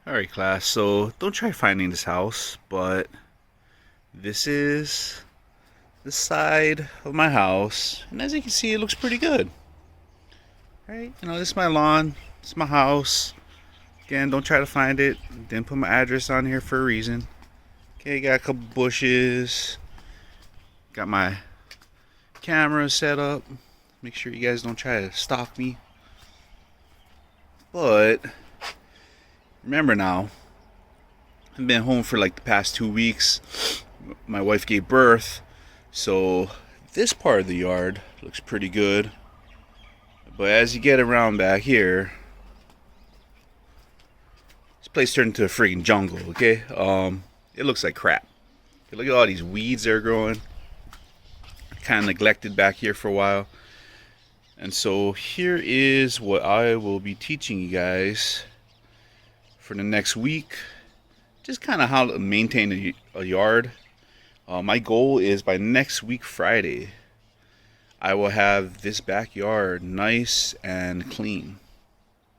Alright class, so don't try finding this house, but this is the side of my house, and as you can see it looks pretty good. Right? This is my lawn, this is my house. Again, don't try to find it. Didn't put my address on here for a reason. Okay, got a couple bushes. Got my camera set up. Make sure you guys don't try to stalk me. But remember now, I've been home for like the past 2 weeks. My wife gave birth, so this part of the yard looks pretty good. But as you get around back here, this place turned into a freaking jungle, okay? It looks like crap. Okay, look at all these weeds that are growing. Kind of neglected back here for a while. And so here is what I will be teaching you guys for the next week. Just kind of how to maintain a yard. My goal is by next week Friday, I will have this backyard nice and clean.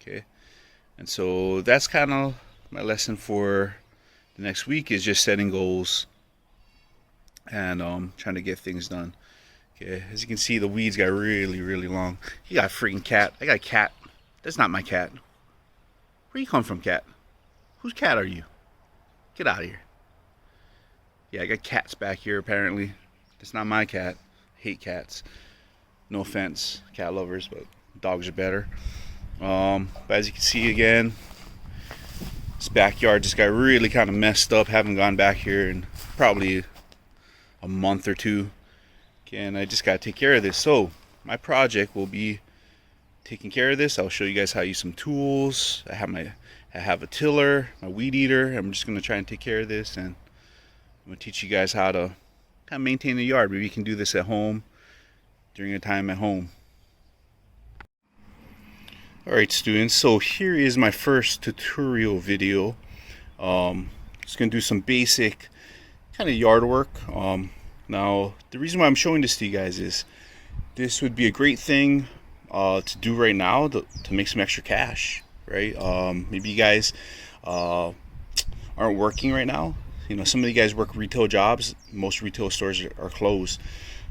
Okay, and so that's kind of my lesson for the next week, is just setting goals and trying to get things done. Okay, as you can see, the weeds got really long. You got a freaking cat. I got a cat. That's not my cat. Where you come from, cat? Whose cat are you? Get out of here. Yeah, I got cats back here apparently. It's not my cat. I hate cats. No offense, cat lovers, but dogs are better. But as you can see again, this backyard just got really kind of messed up. Haven't gone back here in probably a month or two. Okay, and I just got to take care of this. So my project will be taking care of this. I'll show you guys how to use some tools. I have a tiller, my weed eater. I'm just going to try and take care of this, and I'm going to teach you guys how to kind of maintain the yard. Maybe you can do this at home during your time at home. Alright students, so here is my first tutorial video. Just going to do some basic kind of yard work. Now the reason why I'm showing this to you guys is this would be a great thing to do right now to make some extra cash, right? Maybe you guys aren't working right now. Some of you guys work retail jobs. Most retail stores are closed,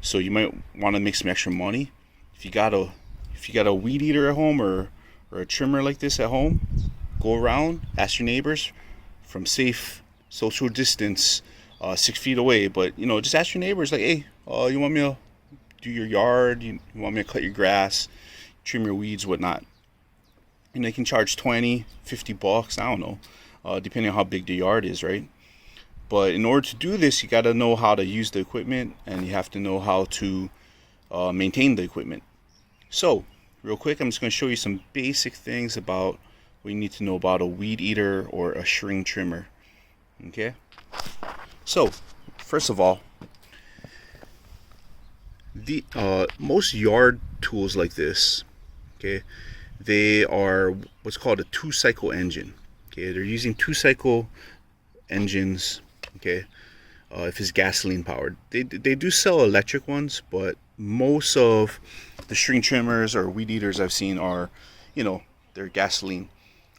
so you might want to make some extra money. If you got a weed eater at home or a trimmer like this at home, go around, ask your neighbors from safe social distance, 6 feet away. But just ask your neighbors, like, hey, you want me to do your yard? You want me to cut your grass, trim your weeds, whatnot? And they can charge 20, 50 bucks, I don't know, depending on how big the yard is, right? But in order to do this, you got to know how to use the equipment, and you have to know how to maintain the equipment. So real quick, I'm just going to show you some basic things about what you need to know about a weed eater or a string trimmer. Okay, so first of all, the most yard tools like this, okay, they are what's called a 2-cycle engine. Okay, they're using 2-cycle engines. Okay, if it's gasoline powered, they do sell electric ones, but most of the string trimmers or weed eaters I've seen are, they're gasoline.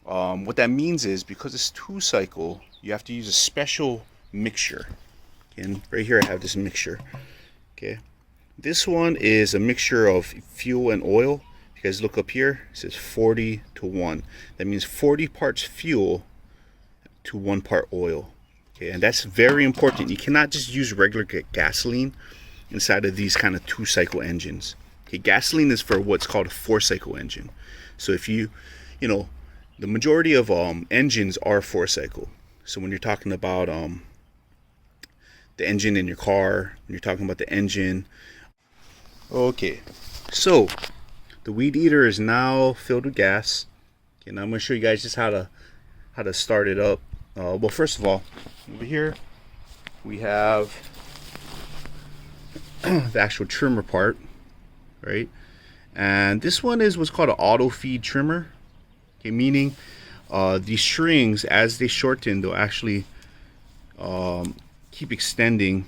What that means is, because it's 2-cycle, you have to use a special mixture. And right here I have this mixture. Okay, this one is a mixture of fuel and oil. If you guys look up here, it says 40-1. That means 40 parts fuel to 1 part oil. Okay, and that's very important. You cannot just use regular gasoline inside of these kind of 2-cycle engines. Okay, gasoline is for what's called a 4-cycle engine. So if the majority of engines are 4-cycle. So when you're talking about the engine in your car, when you're talking about the engine. Okay, so the weed eater is now filled with gas. Okay, now I'm going to show you guys just how to start it up. Well, first of all, over here we have the actual trimmer part, right? And this one is what's called an auto feed trimmer. Okay, meaning these strings, as they shorten, they'll actually keep extending,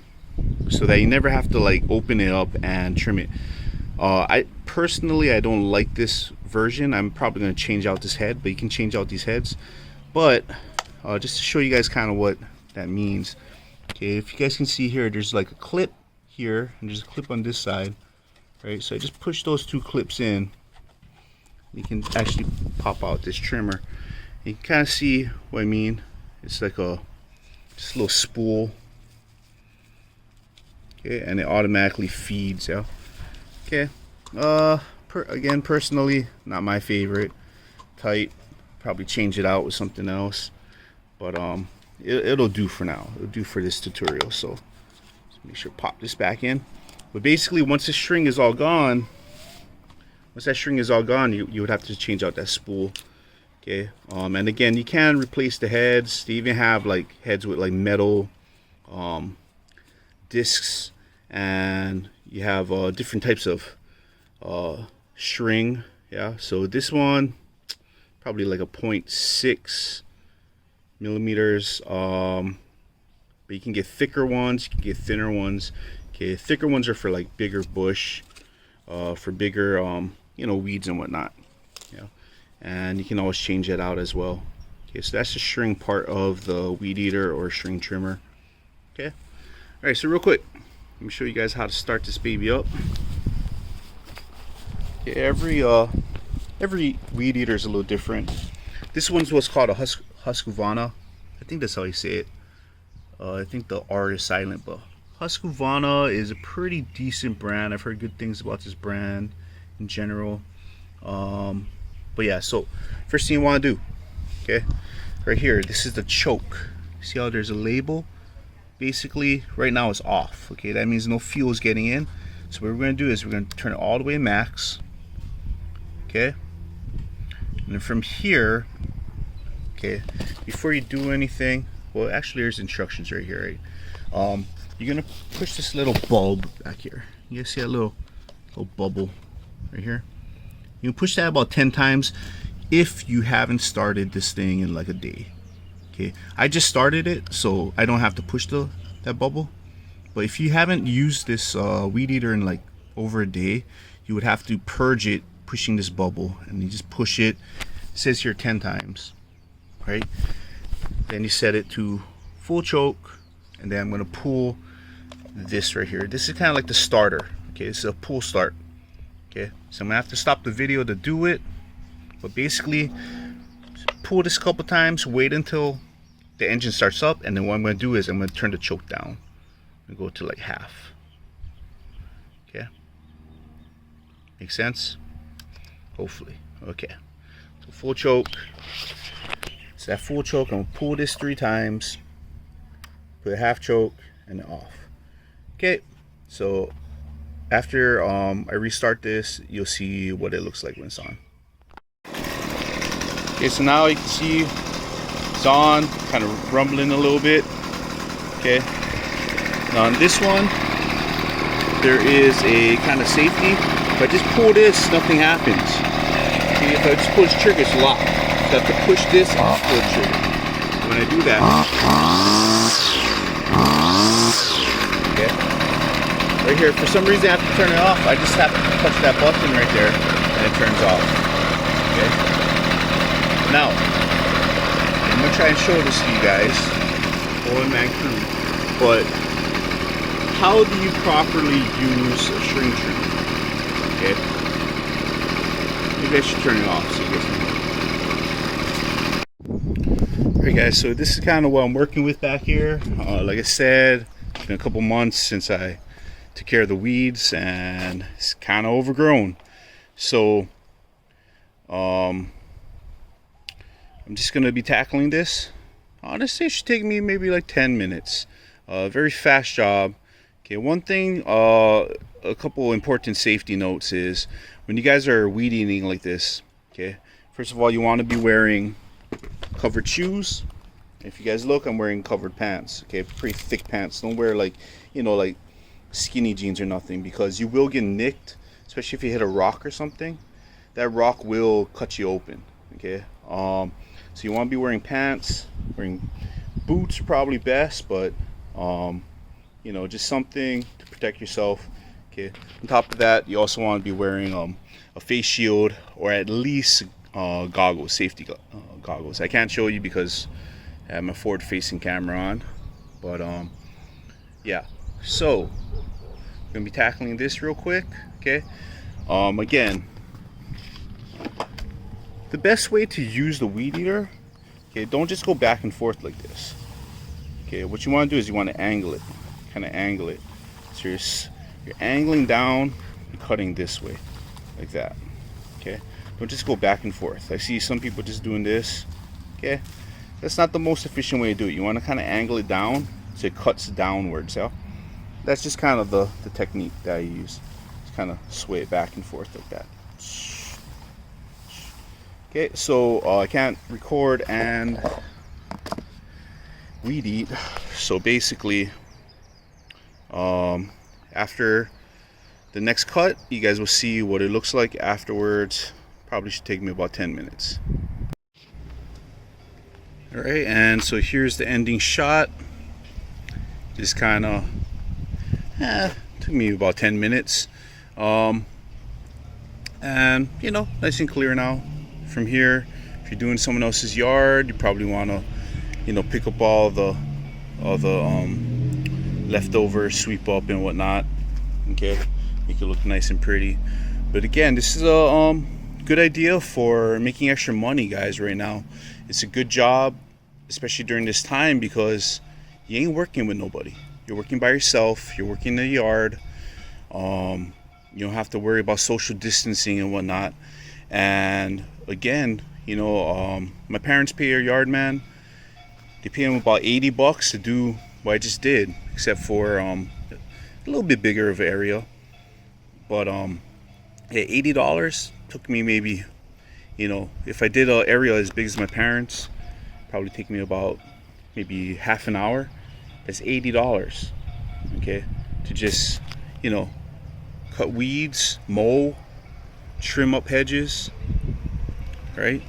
so that you never have to like open it up and trim it. I personally don't like this version. I'm probably going to change out this head, but you can change out these heads. But just to show you guys kind of what that means. Okay, if you guys can see here, there's like a clip here and there's a clip on this side, right? So I just push those two clips in. You can actually pop out this trimmer. You can kind of see what I mean. It's like just a little spool. Okay, and it automatically feeds. Yeah. Okay. Again, personally, not my favorite. Tight. Probably change it out with something else. But it'll do for now. It'll do for this tutorial. So just make sure to pop this back in. But basically, once the string is all gone, you would have to change out that spool. Okay. And again, you can replace the heads. They even have like heads with like metal discs, and you have different types of string. Yeah. So this one probably like a 0.6 millimeters. But you can get thicker ones. You can get thinner ones. Okay. Thicker ones are for like bigger bush, for bigger you know, weeds and whatnot. Yeah. And you can always change that out as well. Okay, so that's the string part of the weed eater or string trimmer. Okay. All right, so real quick, let me show you guys how to start this baby up. Okay, every weed eater is a little different. This one's what's called a Husqvarna. I think that's how you say it. I think the R is silent, but Husqvarna is a pretty decent brand. I've heard good things about this brand in general. But yeah, so first thing you want to do, okay, right here, this is the choke. See how there's a label? Basically right now it's off. Okay, that means no fuel is getting in. So what we're going to do is we're going to turn it all the way to max. Okay, and then from here, okay, before you do anything, well, actually there's instructions right here, right? You're going to push this little bulb back here. You guys see that little bubble right here? You can push that about 10 times if you haven't started this thing in like a day. Okay, I just started it, so I don't have to push that bubble. But if you haven't used this weed eater in like over a day, you would have to purge it pushing this bubble, and you just push it. It says here 10 times, right? Then you set it to full choke, and then I'm gonna pull this right here. This is kind of like the starter. Okay, this is a pull start. Okay, so I'm gonna have to stop the video to do it, but basically pull this a couple times, wait until the engine starts up, and then what I'm gonna do is I'm gonna turn the choke down and go to like half. Okay, make sense? Hopefully. Okay, so full choke. It's that full choke. I'm gonna pull this 3 times, put a half choke, and then off. Okay, so after I restart this, you'll see what it looks like when it's on. Okay, so now you can see it's on, kind of rumbling a little bit. Okay, now on this one, there is a kind of safety. If I just pull this, nothing happens. Okay, if I just pull this trigger, it's locked. So I have to push this and pull the trigger. When I do that, okay. Right here, for some reason I have to turn it off. I just have to touch that button right there and it turns off. Okay. Now, I'm gonna try and show this to you guys, man crew. But how do you properly use a string trimmer? Okay. Maybe I should turn it off so you guys can. Alright guys, so this is kind of what I'm working with back here. Like I said, it's been a couple months since I took care of the weeds and it's kind of overgrown. So I'm just gonna be tackling this. Honestly, it should take me maybe like 10 minutes. Very fast job. Okay, one thing, a couple important safety notes is when you guys are weed eating like this, okay, first of all, you want to be wearing covered shoes. If you guys look, I'm wearing covered pants. Okay, pretty thick pants. Don't wear like, you know, like skinny jeans or nothing, because you will get nicked, especially if you hit a rock or something. That rock will cut you open. Okay, so you want to be wearing pants. Wearing boots are probably best, but you know, just something to protect yourself. Okay, on top of that, you also want to be wearing a face shield, or at least goggles, safety goggles. I can't show you because I have my forward facing camera on, but yeah, so I'm gonna be tackling this real quick. Okay, again, the best way to use the weed eater, okay, don't just go back and forth like this. Okay, what you want to do is you want to angle it, kind of angle it. So you're angling down and cutting this way, like that. Okay, don't just go back and forth. I see some people just doing this. Okay, that's not the most efficient way to do it. You want to kind of angle it down so it cuts downwards. Yeah, that's just kind of the technique that I use. Just kind of sway it back and forth like that. Okay, so I can't record and weed eat. So basically, after the next cut, you guys will see what it looks like afterwards. Probably should take me about 10 minutes. All right, and so here's the ending shot. Just kind of took me about 10 minutes, and you know, nice and clear now. From here, if you're doing someone else's yard, you probably want to, you know, pick up all the leftovers, sweep up and whatnot. Okay, make it look nice and pretty. But again, this is a good idea for making extra money, guys. Right now, it's a good job, especially during this time, because you ain't working with nobody. You're working by yourself. You're working in the yard. You don't have to worry about social distancing and whatnot. And again, you know, my parents pay a yard man. They pay him about $80 to do what I just did, except for a little bit bigger of an area. But yeah, $80 took me maybe, you know, if I did an area as big as my parents, probably take me about maybe half an hour. That's $80, okay, to just, you know, cut weeds, mow, trim up hedges, right?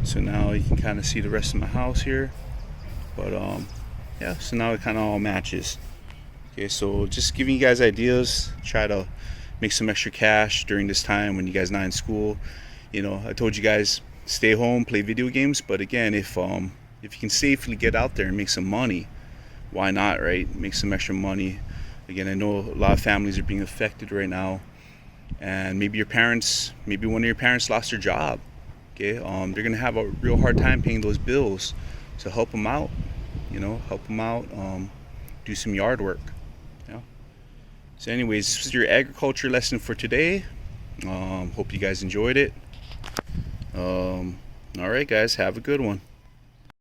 So now you can kind of see the rest of my house here, but yeah, so now it kind of all matches. Okay, so just giving you guys ideas, try to make some extra cash during this time when you guys not in school. You know, I told you guys, stay home, play video games, but again, if you can safely get out there and make some money, why not, right? Make some extra money. Again, I know a lot of families are being affected right now, and maybe your parents, maybe one of your parents lost their job. Okay, they're gonna have a real hard time paying those bills. So help them out, you know, help them out. Do some yard work. Yeah. So anyways, this is your agriculture lesson for today. Hope you guys enjoyed it. All right, guys, have a good one.